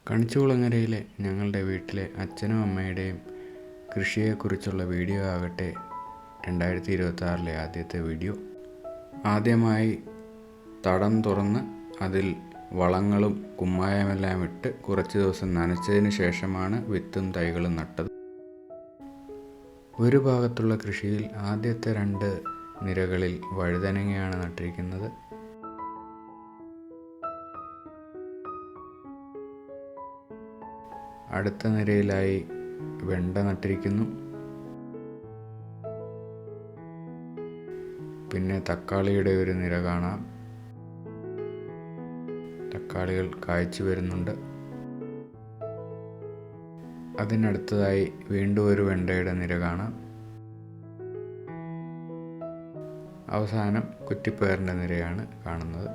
കണിച്ചുകുളങ്ങരയിലെ ഞങ്ങളുടെ വീട്ടിലെ അച്ഛനും അമ്മയുടെയും കൃഷിയെക്കുറിച്ചുള്ള വീഡിയോ ആകട്ടെ 2026 ആദ്യത്തെ വീഡിയോ. ആദ്യമായി തടം തുറന്ന് അതിൽ വളങ്ങളും കുമ്മായമെല്ലാം ഇട്ട് കുറച്ച് ദിവസം നനച്ചതിന് ശേഷമാണ് വിത്തും തൈകളും നട്ടത്. ഒരു ഭാഗത്തുള്ള കൃഷിയിൽ ആദ്യത്തെ 2 നിരകളിൽ വഴുതനങ്ങയാണ് നട്ടിരിക്കുന്നത്. അടുത്ത നിരയിലായി വെണ്ട നട്ടിരിക്കുന്നു. പിന്നെ തക്കാളിയുടെ ഒരു നിര കാണാം. തക്കാളികൾ കായ്ച്ചു വരുന്നുണ്ട്. അതിനടുത്തതായി വീണ്ടും ഒരു വെണ്ടയുടെ നിര കാണാം. അവസാനം കുറ്റിപ്പയറിൻ്റെ നിരയാണ് കാണുന്നത്.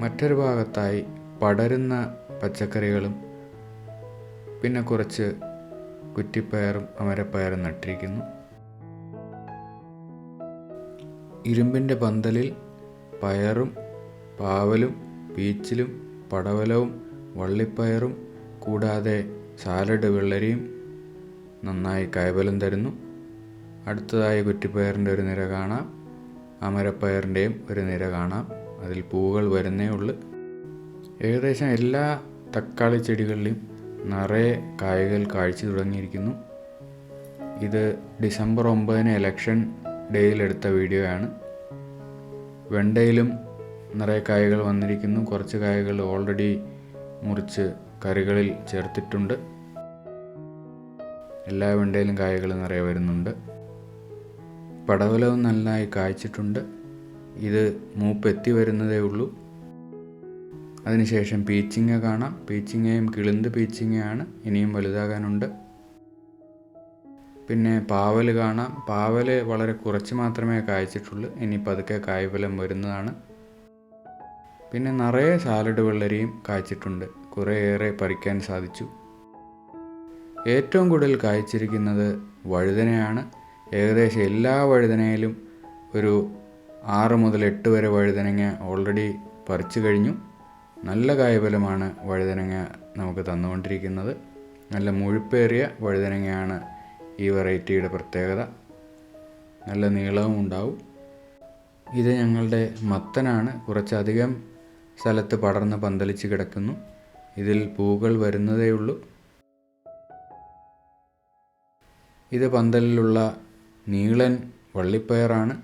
മറ്റൊരു ഭാഗത്തായി പടരുന്ന പച്ചക്കറികളും പിന്നെ കുറച്ച് കുറ്റിപ്പയറും അമരപ്പയറും നട്ടിരിക്കുന്നു. ഇരുമ്പിൻ്റെ പന്തലിൽ പയറും പാവലും പീച്ചിലും പടവലവും വള്ളിപ്പയറും കൂടാതെ സാലഡ് വെള്ളരിയും നന്നായി കായ്ഫലം തരുന്നു. അടുത്തതായി കുറ്റിപ്പയറിൻ്റെ ഒരു നിര കാണാം. അമരപ്പയറിൻ്റെയും ഒരു നിര കാണാം. അതിൽ പൂവുകൾ വരുന്നേ ഉള്ളൂ. ഏകദേശം എല്ലാ തക്കാളി ചെടികളിലും നിറയെ കായകൾ കായ്ച്ചു തുടങ്ങിയിരിക്കുന്നു. ഇത് ഡിസംബർ 9 ഇലക്ഷൻ ഡേയിൽ എടുത്ത വീഡിയോ ആണ്. വെണ്ടയിലും നിറയെ കായകൾ വന്നിരിക്കുന്നു. കുറച്ച് കായകൾ ഓൾറെഡി മുറിച്ച് കറികളിൽ ചേർത്തിട്ടുണ്ട്. എല്ലാ വെണ്ടയിലും കായകൾ നിറയെ വരുന്നുണ്ട്. പടവലവും നന്നായി കായ്ച്ചിട്ടുണ്ട്. ഇത് മൂപ്പെത്തി വരുന്നതേ ഉള്ളൂ. അതിനുശേഷം പീച്ചിങ്ങ കാണാം. പീച്ചിങ്ങയും കിളുന്ത് പീച്ചിങ്ങയാണ്, ഇനിയും വലുതാകാനുണ്ട്. പിന്നെ പാവൽ കാണാം. പാവൽ വളരെ കുറച്ച് മാത്രമേ കായ്ച്ചിട്ടുള്ളൂ. ഇനി പതുക്കെ കായ്ഫലം വരുന്നതാണ്. പിന്നെ നിറയെ സാലഡ് വെള്ളരിയും കായ്ച്ചിട്ടുണ്ട്. കുറേയേറെ പറിക്കാൻ സാധിച്ചു. ഏറ്റവും കൂടുതൽ കായ്ച്ചിരിക്കുന്നത് വഴുതനയാണ്. ഏകദേശം എല്ലാ വഴുതനയിലും ഒരു 6 മുതൽ 8 വരെ വഴുതനങ്ങ ഓൾറെഡി പറിച്ചു കഴിഞ്ഞു. നല്ല കായ്ഫലമാണ് വഴുതനങ്ങ നമുക്ക് തന്നുകൊണ്ടിരിക്കുന്നത്. നല്ല മുഴുപ്പേറിയ വഴുതനങ്ങയാണ് ഈ വെറൈറ്റിയുടെ പ്രത്യേകത. നല്ല നീളവും ഉണ്ടാവും. ഇത് ഞങ്ങളുടെ മത്തനാണ്. കുറച്ചധികം സ്ഥലത്ത് പടർന്ന് പന്തലിച്ച് കിടക്കുന്നു. ഇതിൽ പൂക്കൾ വരുന്നതേ ഉള്ളൂ. ഇത് പന്തലിലുള്ള നീളൻ വള്ളിപ്പയറാണ്.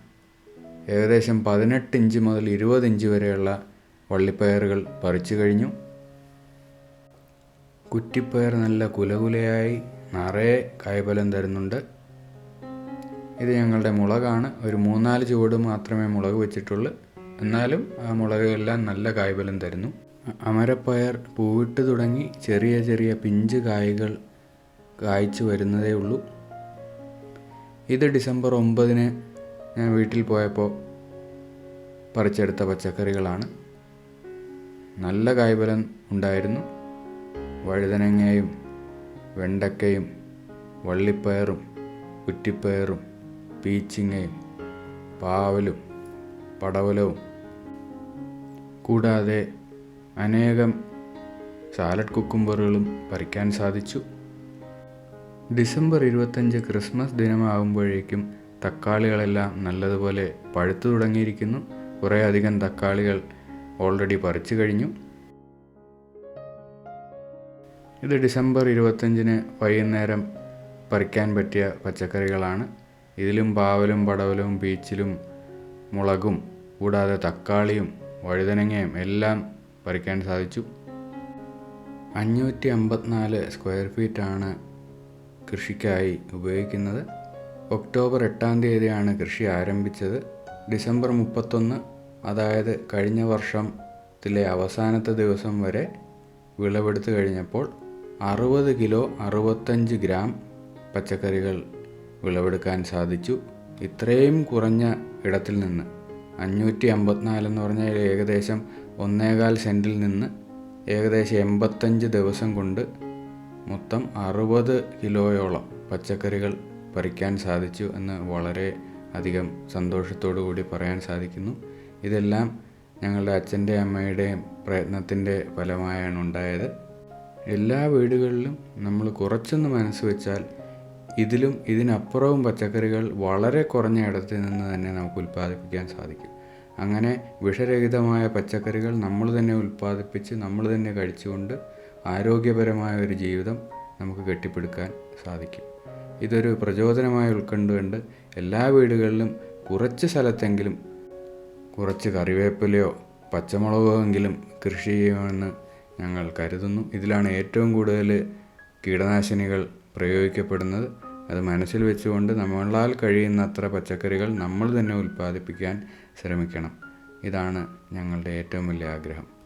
ഏകദേശം 18 ഇഞ്ച് മുതൽ 20 ഇഞ്ച് വരെയുള്ള വള്ളിപ്പയറുകൾ പറിച്ചു കഴിഞ്ഞു. കുറ്റിപ്പയർ നല്ല കുലകുലയായി നിറയെ കായ്ഫലം തരുന്നുണ്ട്. ഇത് ഞങ്ങളുടെ മുളകാണ്. ഒരു 3-4 ചുവട് മാത്രമേ മുളക് വെച്ചിട്ടുള്ളൂ. എന്നാലും ആ മുളകെല്ലാം നല്ല കായ്ഫലം തരുന്നു. അമരപ്പയർ പൂവിട്ട് തുടങ്ങി. ചെറിയ ചെറിയ പിഞ്ച് കായ്കൾ കായ്ച്ചു വരുന്നതേ ഉള്ളൂ. ഇത് ഡിസംബർ 9 ഞാൻ വീട്ടിൽ പോയപ്പോൾ പറിച്ചെടുത്ത പച്ചക്കറികളാണ്. നല്ല കായ്ഫലം ഉണ്ടായിരുന്നു. വഴുതനങ്ങയും വെണ്ടക്കയും വള്ളിപ്പയറും കുറ്റിപ്പയറും പീച്ചിങ്ങയും പാവലും പടവലവും കൂടാതെ അനേകം സാലഡ് കുക്കുംബറുകളും പറിക്കാൻ സാധിച്ചു. ഡിസംബർ 25 ക്രിസ്മസ് ദിനമാകുമ്പോഴേക്കും തക്കാളികളെല്ലാം നല്ലതുപോലെ പഴുത്തു തുടങ്ങിയിരിക്കുന്നു. കുറേ അധികം തക്കാളികൾ ഓൾറെഡി പറിച്ചു കഴിഞ്ഞു. ഇത് ഡിസംബർ 25 വൈകുന്നേരം പറിക്കാൻ പറ്റിയ പച്ചക്കറികളാണ്. ഇതിലും പാവലും പടവലവും പീച്ചിലും മുളകും കൂടാതെ തക്കാളിയും വഴുതനങ്ങയും എല്ലാം പറിക്കാൻ സാധിച്ചു. 554 സ്ക്വയർ ഫീറ്റാണ് കൃഷിക്കായി ഉപയോഗിക്കുന്നത്. ഒക്ടോബർ 8 കൃഷി ആരംഭിച്ചത്. ഡിസംബർ 31, അതായത് കഴിഞ്ഞ വർഷത്തിലെ അവസാനത്തെ ദിവസം വരെ വിളവെടുത്ത് കഴിഞ്ഞപ്പോൾ 60 കിലോ 65 ഗ്രാം പച്ചക്കറികൾ വിളവെടുക്കാൻ സാധിച്ചു. ഇത്രയും കുറഞ്ഞ ഇടത്തിൽ നിന്ന് 554 എന്ന് പറഞ്ഞാൽ ഏകദേശം 1.25 സെൻറ്റിൽ നിന്ന് ഏകദേശം 85 ദിവസം കൊണ്ട് മൊത്തം 60 കിലോയോളം പച്ചക്കറികൾ പറിക്കാൻ സാധിച്ചു എന്ന് വളരെ അധികം സന്തോഷത്തോടു കൂടി പറയാൻ സാധിക്കുന്നു. ഇതെല്ലാം ഞങ്ങളുടെ അച്ഛൻ്റെയും അമ്മയുടെയും പ്രയത്നത്തിൻ്റെ ഫലമായാണ് ഉണ്ടായത്. എല്ലാ വീടുകളിലും നമ്മൾ കുറച്ചൊന്ന് മനസ്സ് വെച്ചാൽ ഇതിനപ്പുറവും പച്ചക്കറികൾ വളരെ കുറഞ്ഞ ഇടത്ത് നിന്ന് തന്നെ നമുക്ക് ഉൽപ്പാദിപ്പിക്കാൻ സാധിക്കും. അങ്ങനെ വിഷരഹിതമായ പച്ചക്കറികൾ നമ്മൾ തന്നെ ഉൽപ്പാദിപ്പിച്ച് നമ്മൾ തന്നെ കഴിച്ചുകൊണ്ട് ആരോഗ്യപരമായ ഒരു ജീവിതം നമുക്ക് കെട്ടിപ്പടുക്കാൻ സാധിക്കും. ഇതൊരു പ്രചോദനമായി ഉൾക്കൊണ്ടുകൊണ്ട് എല്ലാ വീടുകളിലും കുറച്ച് സ്ഥലത്തെങ്കിലും കുറച്ച് കറിവേപ്പിലയോ പച്ചമുളകോ എങ്കിലും കൃഷി ചെയ്യുമെന്ന് ഞങ്ങൾ കരുതുന്നു. ഇതിലാണ് ഏറ്റവും കൂടുതൽ കീടനാശിനികൾ പ്രയോഗിക്കപ്പെടുന്നത്. അത് മനസ്സിൽ വെച്ചുകൊണ്ട് നമ്മളാൽ കഴിയുന്നത്ര പച്ചക്കറികൾ നമ്മൾ തന്നെ ഉൽപ്പാദിപ്പിക്കാൻ ശ്രമിക്കണം. ഇതാണ് ഞങ്ങളുടെ ഏറ്റവും വലിയ ആഗ്രഹം.